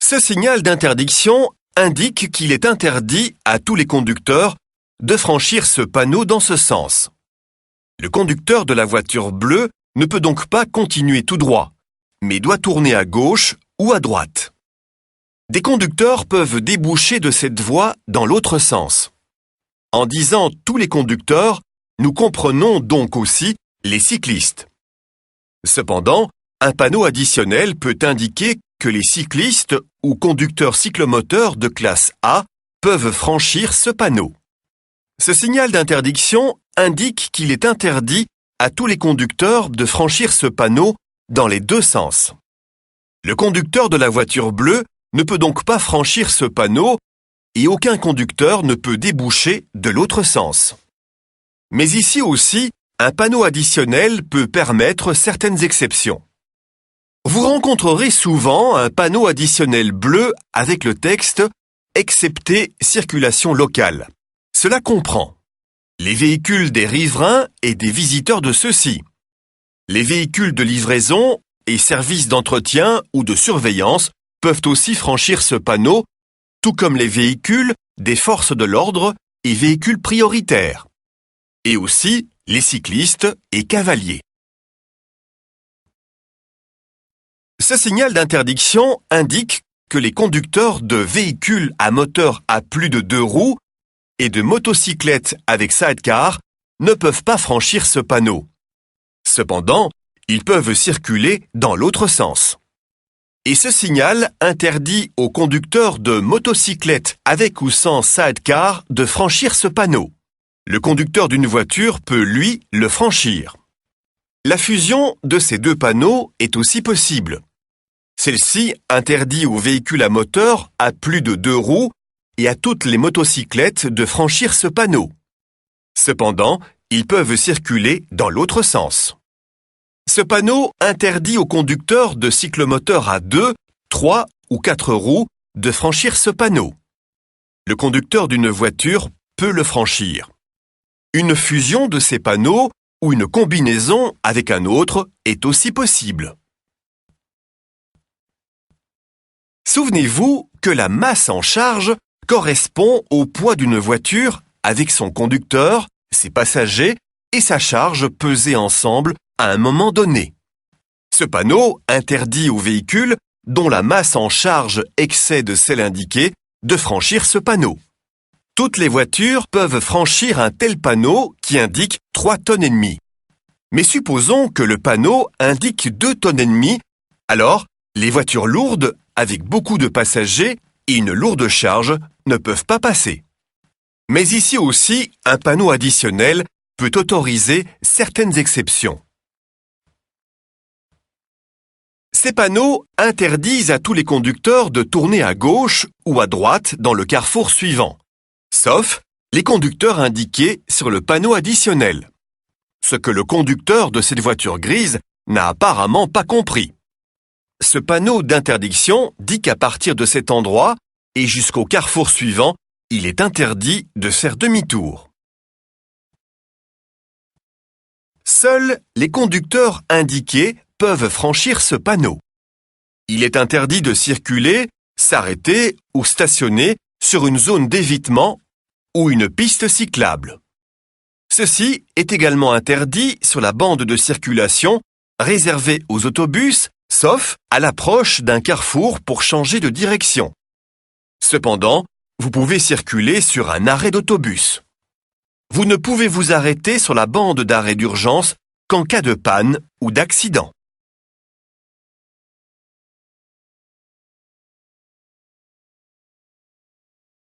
Ce signal d'interdiction indique qu'il est interdit à tous les conducteurs de franchir ce panneau dans ce sens. Le conducteur de la voiture bleue ne peut donc pas continuer tout droit, mais doit tourner à gauche ou à droite. Des conducteurs peuvent déboucher de cette voie dans l'autre sens. En disant tous les conducteurs, nous comprenons donc aussi les cyclistes. Cependant, un panneau additionnel peut indiquer que les cyclistes ou conducteurs cyclomoteurs de classe A peuvent franchir ce panneau. Ce signal d'interdiction indique qu'il est interdit à tous les conducteurs de franchir ce panneau dans les deux sens. Le conducteur de la voiture bleue ne peut donc pas franchir ce panneau et aucun conducteur ne peut déboucher de l'autre sens. Mais ici aussi, un panneau additionnel peut permettre certaines exceptions. Vous rencontrerez souvent un panneau additionnel bleu avec le texte « Excepté circulation locale ». Cela comprend les véhicules des riverains et des visiteurs de ceux-ci, les véhicules de livraison et services d'entretien ou de surveillance peuvent aussi franchir ce panneau, tout comme les véhicules des forces de l'ordre et véhicules prioritaires, et aussi les cyclistes et cavaliers. Ce signal d'interdiction indique que les conducteurs de véhicules à moteur à plus de 2 roues et de motocyclettes avec sidecar ne peuvent pas franchir ce panneau. Cependant, ils peuvent circuler dans l'autre sens. Et ce signal interdit aux conducteurs de motocyclettes avec ou sans sidecar de franchir ce panneau. Le conducteur d'une voiture peut, lui, le franchir. La fusion de ces deux panneaux est aussi possible. Celle-ci interdit aux véhicules à moteur à plus de 2 roues et à toutes les motocyclettes de franchir ce panneau. Cependant, ils peuvent circuler dans l'autre sens. Ce panneau interdit aux conducteurs de cyclomoteurs à 2, 3 ou 4 roues de franchir ce panneau. Le conducteur d'une voiture peut le franchir. Une fusion de ces panneaux ou une combinaison avec un autre est aussi possible. Souvenez-vous que la masse en charge correspond au poids d'une voiture avec son conducteur, ses passagers et sa charge pesés ensemble à un moment donné. Ce panneau interdit aux véhicules dont la masse en charge excède celle indiquée de franchir ce panneau. Toutes les voitures peuvent franchir un tel panneau qui indique 3,5 tonnes. Mais supposons que le panneau indique 2,5 tonnes, alors les voitures lourdes avec beaucoup de passagers et une lourde charge ne peuvent pas passer. Mais ici aussi, un panneau additionnel peut autoriser certaines exceptions. Ces panneaux interdisent à tous les conducteurs de tourner à gauche ou à droite dans le carrefour suivant, sauf les conducteurs indiqués sur le panneau additionnel. Ce que le conducteur de cette voiture grise n'a apparemment pas compris. Ce panneau d'interdiction dit qu'à partir de cet endroit et jusqu'au carrefour suivant, il est interdit de faire demi-tour. Seuls les conducteurs indiqués peuvent franchir ce panneau. Il est interdit de circuler, s'arrêter ou stationner sur une zone d'évitement ou une piste cyclable. Ceci est également interdit sur la bande de circulation réservée aux autobus, sauf à l'approche d'un carrefour pour changer de direction. Cependant, vous pouvez circuler sur un arrêt d'autobus. Vous ne pouvez vous arrêter sur la bande d'arrêt d'urgence qu'en cas de panne ou d'accident.